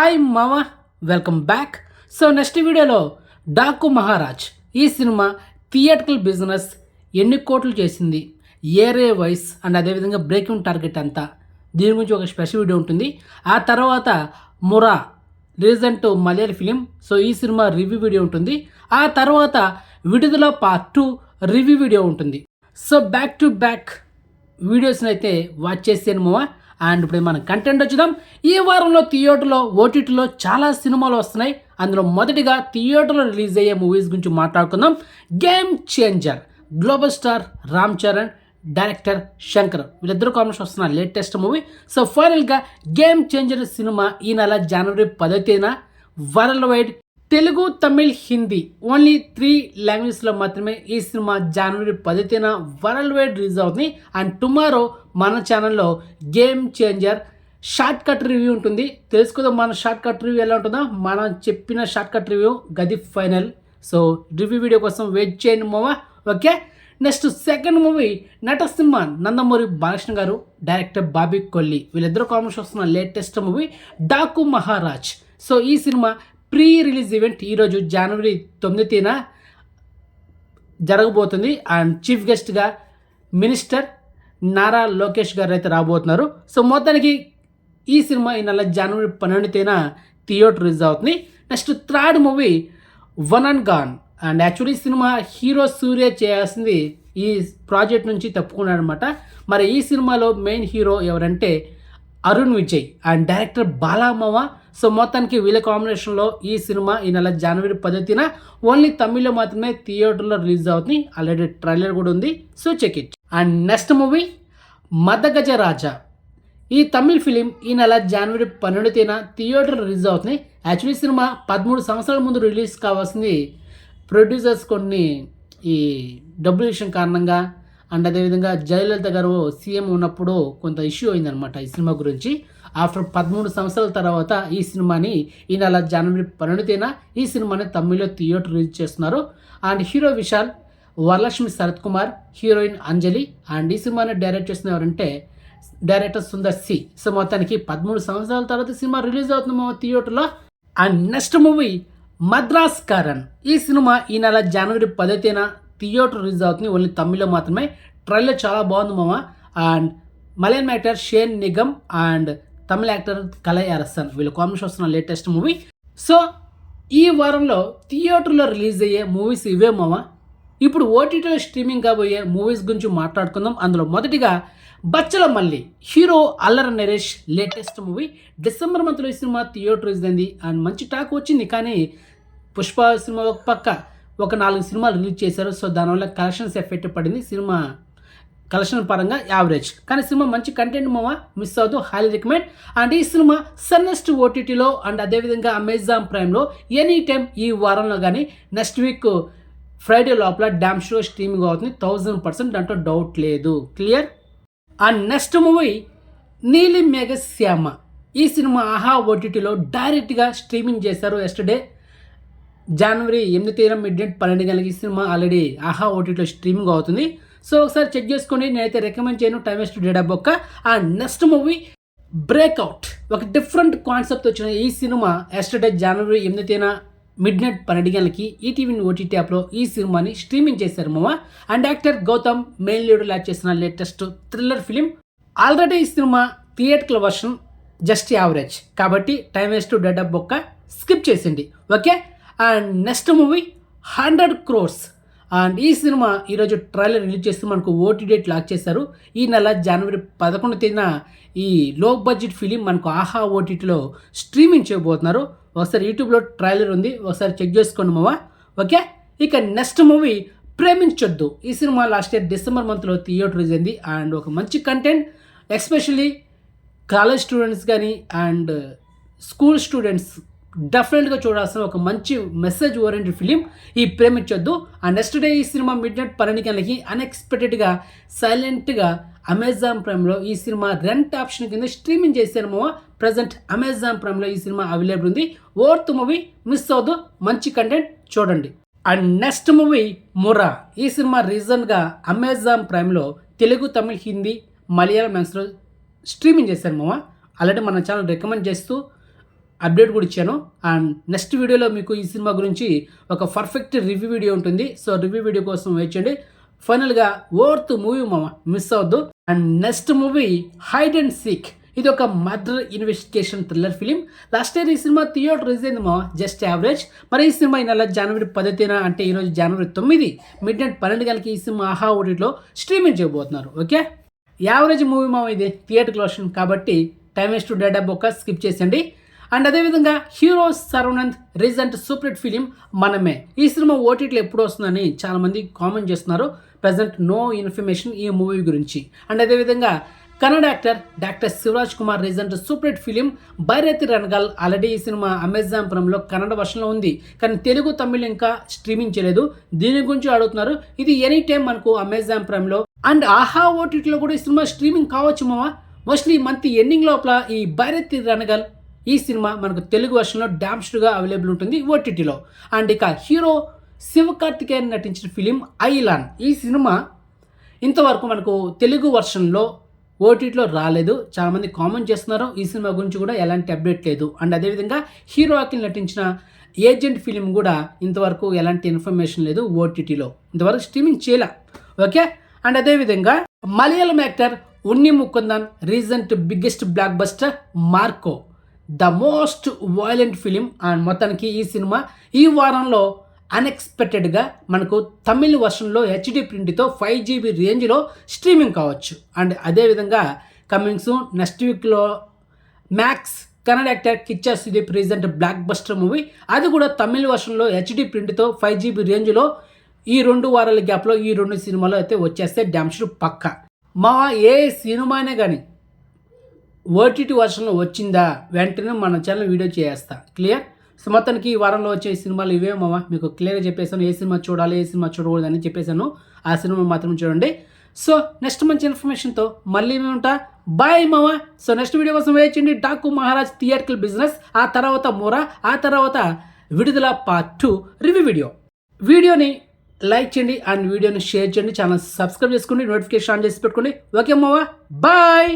Hi మామ, welcome back. So next వీడియోలో డాకు మహారాజ్ ఈ సినిమా థియేట్రికల్ బిజినెస్ ఎన్ని కోట్లు చేసింది, ఏరే వైస్ అండ్ అదేవిధంగా బ్రేకింగ్ టార్గెట్ అంతా, దీని గురించి ఒక స్పెషల్ వీడియో ఉంటుంది. ఆ తర్వాత మురా రీజెంట్ మలయాళ ఫిలిం, సో ఈ సినిమా రివ్యూ వీడియో ఉంటుంది. ఆ తర్వాత విడుదల పార్ట్ 2 రివ్యూ వీడియో ఉంటుంది. సో బ్యాక్ టు బ్యాక్ వీడియోస్ని అయితే వాచ్ చేసాను మామ. అండ్ ఇప్పుడు మనం కంటెంట్ వచ్చుదాం. ఈ వారంలో థియేటర్లో, ఓటీటీలో చాలా సినిమాలు వస్తున్నాయి. అందులో మొదటిగా థియేటర్లో రిలీజ్ అయ్యే మూవీస్ గురించి మాట్లాడుకుందాం. Game changer, global star Ram Charan, director Shankar, వీళ్ళిద్దరు కాంబినేషన్ వస్తున్న లేటెస్ట్ మూవీ. సో ఫైనల్గా గేమ్ చేంజర్ సినిమా ఈ నెల జనవరి 10న worldwide Telugu, Tamil, Hindi only 3 లాంగ్వేజెస్లో మాత్రమే ఈ సినిమా జనవరి 10న వరల్డ్ వైడ్ రిలీజ్ అవుతుంది. అండ్ టుమారో మన ఛానల్లో game changer short cut review ఉంటుంది. తెలుసుకుందాం మన షార్ట్ కట్ రివ్యూ ఎలా ఉంటుందో. మనం చెప్పిన షార్ట్ కట్ రివ్యూ గది ఫైనల్. సో రివ్యూ వీడియో కోసం వెయిట్ చేయండి మావా. Okay, next second movie Natasimha Nandamuri Balakrishna గారు, డైరెక్టర్ బాబీ కొల్లి, వీళ్ళిద్దరు కాంబినేషన్ వస్తున్న latest movie Daaku Maharaaj. So ఈ సినిమా ప్రీ రిలీజ్ ఈవెంట్ ఈరోజు జనవరి 9న జరగబోతుంది. అండ్ చీఫ్ గెస్ట్గా మినిస్టర్ నారా లోకేష్ గారు అయితే రాబోతున్నారు. సో మొత్తానికి ఈ సినిమా ఈ నెల జనవరి 12న థియేటర్ రిలీజ్ అవుతుంది. Next third movie one and gone. And actually cinema hero సూర్య చేయాల్సింది ఈ ప్రాజెక్ట్ నుంచి తప్పుకున్నాడు అనమాట. మరి ఈ సినిమాలో మెయిన్ హీరో ఎవరంటే అరుణ్ విజయ్ అండ్ డైరెక్టర్ బాలామామ. సో మొత్తానికి వీళ్ళ కాంబినేషన్లో ఈ సినిమా ఈ నెల జనవరి 10న ఓన్లీ తమిళ్లో మాత్రమే థియేటర్లో రిలీజ్ అవుతుంది. ఆల్రెడీ ట్రైలర్ కూడా ఉంది, so check it. And next movie Madagaja Raja. ఈ తమిళ్ ఫిలిం ఈ నెల జనవరి 12న థియేటర్ రిలీజ్ అవుతుంది. యాక్చువల్లీ సినిమా 13 సంవత్సరాల ముందు రిలీజ్ కావాల్సింది. ప్రొడ్యూసర్స్ కొన్ని ఈ డబ్బుల విషయం కారణంగా అండ్ అదేవిధంగా జయలలిత గారు సీఎం ఉన్నప్పుడు కొంత ఇష్యూ అయిందనమాట ఈ సినిమా గురించి. ఆఫ్టర్ 13 సంవత్సరాల తర్వాత ఈ సినిమాని ఈ నెల జనవరి 12న ఈ సినిమాని తమిళ్లో థియేటర్ రిలీజ్ చేస్తున్నారు. And hero Vishal, Varalakshmi Sarath Kumar, heroine Anjali. And ఈ సినిమాని డైరెక్ట్ చేసిన ఎవరంటే డైరెక్టర్ సుందర్ సి. సో మొత్తానికి 13 సంవత్సరాల తర్వాత సినిమా రిలీజ్ అవుతుంది మా థియేటర్లో. And next movie Madraskaaran. ఈ సినిమా ఈ నెల జనవరి 10న థియేటర్ రిలీజ్ అవుతుంది, ఓన్లీ తమిళ్లో మాత్రమే. ట్రైలర్ చాలా బాగుంది మామ. And Malayalam actor Shane Nigam and Tamil actor Kalai Arasan, వీళ్ళు కాంబినేషన్ వస్తున్న లేటెస్ట్ మూవీ. సో ఈ వారంలో థియేటర్లో రిలీజ్ అయ్యే మూవీస్ ఇవే మామ. ఇప్పుడు ఓటీటీలో స్ట్రీమింగ్ కాబోయే మూవీస్ గురించి మాట్లాడుకుందాం. అందులో మొదటిగా బచ్చల మల్లి, hero Allari Naresh latest movie. December మంత్లో ఈ సినిమా థియేటర్ రిలీజ్ అయింది అండ్ మంచి టాక్ వచ్చింది. కానీ పుష్ప సినిమా ఒక పక్క ఒక 4 సినిమాలు రిలీజ్ చేశారు. సో దానివల్ల కలెక్షన్స్ ఎఫెక్ట్ పడింది. సినిమా కలెక్షన్ పరంగా యావరేజ్, కానీ సినిమా మంచి కంటెంట్ మామ, మిస్ అవుతూ హైలీ రికమెండ్. అండ్ ఈ సినిమా సన్నెస్ట్ ఓటీటీలో అండ్ అదేవిధంగా అమెజాన్ ప్రైమ్లో ఎనీ టైం ఈ వారంలో కానీ నెక్స్ట్ వీక్ ఫ్రైడే లోపల డామ్ షో స్ట్రీమింగ్ అవుతుంది 1000%, దాంట్లో డౌట్ లేదు. క్లియర్. అండ్ నెక్స్ట్ మూవీ నీలి మేఘశ్యామ. ఈ సినిమా ఆహా ఓటీటీలో డైరెక్ట్గా స్ట్రీమింగ్ చేశారు ఎస్టర్డే జనవరి 8న మిడ్-నైట్ 12 గంటలకి. ఈ సినిమా ఆల్రెడీ ఆహా ఓటీటీలో స్ట్రీమింగ్ అవుతుంది. సో ఒకసారి చెక్ చేసుకోండి, నేనైతే రికమెండ్ చేయను, టైమ్ వేస్ట్ డేటా బొక్క. And next movie breakout. ఒక డిఫరెంట్ కాన్సెప్ట్ వచ్చిన ఈ సినిమా ఎస్టర్డే జనవరి 8న మిడ్-నైట్ 12 గంటలకి ఈటీవీ ఓటీటీ యాప్లో ఈ సినిమాని స్ట్రీమింగ్ చేశారు మామ. And actor Gautham main lead act చేసిన లేటెస్ట్ థ్రిల్లర్ ఫిలిం. ఆల్రెడీ ఈ సినిమా థియేటర్ల వర్షన్ జస్ట్ యావరేజ్, కాబట్టి టైమ్ వేస్ట్ డేటా బొక్క స్కిప్ చేసింది. Okay. And next movie 100 crores. And ఈ సినిమా ఈరోజు ట్రైలర్ రిలీజ్ చేస్తూ మనకు ఓటీ డేట్ లాక్ చేశారు. ఈ నెల జనవరి 11న ఈ లో బడ్జెట్ ఫిలిం మనకు ఆహా ఓటీటీలో స్ట్రీమింగ్ చేయబోతున్నారు. ఒకసారి యూట్యూబ్లో ట్రైలర్ ఉంది, ఒకసారి చెక్ చేసుకోండి మావా. ఓకే. ఇక నెక్స్ట్ మూవీ ప్రేమించొద్దు. ఈ సినిమా లాస్ట్ ఇయర్ డిసెంబర్ మంత్లో థియేటర్ రిలీజ్ అయింది. అండ్ ఒక మంచి కంటెంట్, ఎస్పెషల్లీ కాలేజ్ స్టూడెంట్స్ కానీ అండ్ స్కూల్ స్టూడెంట్స్ డెఫినెట్గా చూడాల్సిన ఒక మంచి మెసేజ్ ఓరియంటెడ్ ఫిలిం ఈ ప్రేమించొద్దు. అండ్ నెక్స్ట్ డే ఈ సినిమా మిడ్-నైట్ 12 గంటలకి అన్ఎక్స్పెక్టెడ్గా సైలెంట్గా అమెజాన్ ప్రైమ్లో ఈ సినిమా రెంట్ ఆప్షన్ కింద స్ట్రీమింగ్ చేశారు. ప్రజెంట్ అమెజాన్ ప్రైమ్లో ఈ సినిమా అవైలబుల్ ఉంది. ఓర్త్ మూవీ, మిస్ అవ్వదు, మంచి కంటెంట్ చూడండి. And next movie Mura. ఈ సినిమా రీజన్గా అమెజాన్ ప్రైమ్లో తెలుగు, తమిళ్, హిందీ, మలయాళం మ్యాక్స్లో స్ట్రీమింగ్ చేశారు మామ. ఆల్రెడీ మన ఛానల్ రికమెండ్ చేస్తూ అప్డేట్ కూడా ఇచ్చాను. అండ్ నెక్స్ట్ వీడియోలో మీకు ఈ సినిమా గురించి ఒక పర్ఫెక్ట్ రివ్యూ వీడియో ఉంటుంది. సో రివ్యూ వీడియో కోసం వెయిట్ చేయండి. ఫైనల్గా వర్త్ మూవీ మామ, మిస్ అవ్వద్దు. And next movie hide and seek. ఇది ఒక murder investigation thriller film. Last year ఈ సినిమా థియేటర్ రిలీజ్ అయింది మా, జస్ట్ యావరేజ్. మరి ఈ సినిమా ఈ నెల జనవరి 10న అంటే ఈరోజు జనవరి 9 మిడ్ నైట్ 12 గంటలకి ఈ సినిమా ఆహా ఓటీటీలో స్ట్రీమింగ్ చేయబోతున్నారు. ఓకే, యావరేజ్ మూవీ మా ఇది, థియేటర్ వర్షన్ కాబట్టి టైమ్ వేస్ట్ డేటా బొక్క స్కిప్ చేసండి. అండ్ అదేవిధంగా hero Saravanand recent super hit film Manamey. ఈ సినిమా ఓటీటీలో ఎప్పుడు వస్తుందని చాలామంది కామెంట్ చేస్తున్నారు. ప్రజెంట్ నో ఇన్ఫర్మేషన్ ఈ మూవీ గురించి. అండ్ అదేవిధంగా Kannada actor doctor Shivaraj Kumar recent super hit film Bhairathi Ranagal. Already ఈ సినిమా అమెజాన్ ప్రైమ్లో కన్నడ వర్షన్లో ఉంది, కానీ తెలుగు తమిళ్ ఇంకా స్ట్రీమింగ్ చేయలేదు. దీని గురించి అడుగుతున్నారు. ఇది ఎనీ టైం మనకు అమెజాన్ ప్రైమ్లో అండ్ ఆహా ఓటీటీలో కూడా ఈ సినిమా స్ట్రీమింగ్ కావచ్చు మామ. మోస్ట్లీ మంత్ ఎండింగ్ లోపల ఈ బైరతి రణగల్ ఈ సినిమా మనకు తెలుగు వర్షన్లో డామ్స్డ్గా అవైలబుల్ ఉంటుంది ఓటీటీలో. అండ్ ఇక హీరో శివకార్తికేయన్ నటించిన ఫిలిం ఐలాన్. ఈ సినిమా ఇంతవరకు మనకు తెలుగు వర్షన్లో ఓటీటీలో రాలేదు. చాలామంది కామెంట్ చేస్తున్నారు. ఈ సినిమా గురించి కూడా ఎలాంటి అప్డేట్ లేదు. అండ్ అదేవిధంగా హీరో అఖిల్ నటించిన ఏజెంట్ ఫిలిం కూడా ఇంతవరకు ఎలాంటి ఇన్ఫర్మేషన్ లేదు ఓటీటీలో, ఇంతవరకు స్ట్రీమింగ్ చేయలే. ఓకే, అండ్ అదేవిధంగా Malayalam actor Unni Mukundan recent biggest block buster Marco, the most violent film. And మొత్తానికి ఈ సినిమా ఈ వారంలో అన్ఎక్స్పెక్టెడ్గా మనకు తమిళ్ వర్షన్లో హెచ్డి ప్రింట్తో 5 GB రేంజ్లో స్ట్రీమింగ్ కావచ్చు. అండ్ అదేవిధంగా కమింగ్ సూన్ నెక్స్ట్ వీక్లో max Kannada actor Kichcha Sudeep recent block buster movie, అది కూడా తమిళ్ వర్షన్లో హెచ్డి ప్రింట్తో 5 GB రేంజ్లో ఈ 2 వారాల గ్యాప్లో ఈ 2 సినిమాలు అయితే వచ్చేస్తే డామ్స్డ్ పక్క. మా ఏ సినిమానే కానీ ఓటీటీ వర్షన్లో వచ్చిందా వెంటనే మన ఛానల్ వీడియో చేస్తా, క్లియర్. సో మొత్తానికి ఈ వారంలో వచ్చే సినిమాలు ఇవే మామ, మీకు క్లియర్గా చెప్పేసాను. ఏ సినిమా చూడాలి ఏ సినిమా చూడకూడదు అని చెప్పేశాను. ఆ సినిమా మాత్రం చూడండి. సో నెక్స్ట్ మంచి ఇన్ఫర్మేషన్తో మళ్ళీ మేము ఉంటా. బాయ్ మామ. సో నెక్స్ట్ వీడియో కోసం వెయిట్ చేయండి. డాకు మహారాజ్ థియేట్రికల్ బిజినెస్, ఆ తర్వాత మోరా, ఆ తర్వాత విడుదల పార్ట్ 2 రివ్యూ వీడియో. వీడియోని లైక్ చేయండి అండ్ వీడియోని షేర్ చేయండి. ఛానల్ సబ్స్క్రైబ్ చేసుకోండి, నోటిఫికేషన్ ఆన్ చేసి పెట్టుకోండి. ఓకే మామ, బాయ్.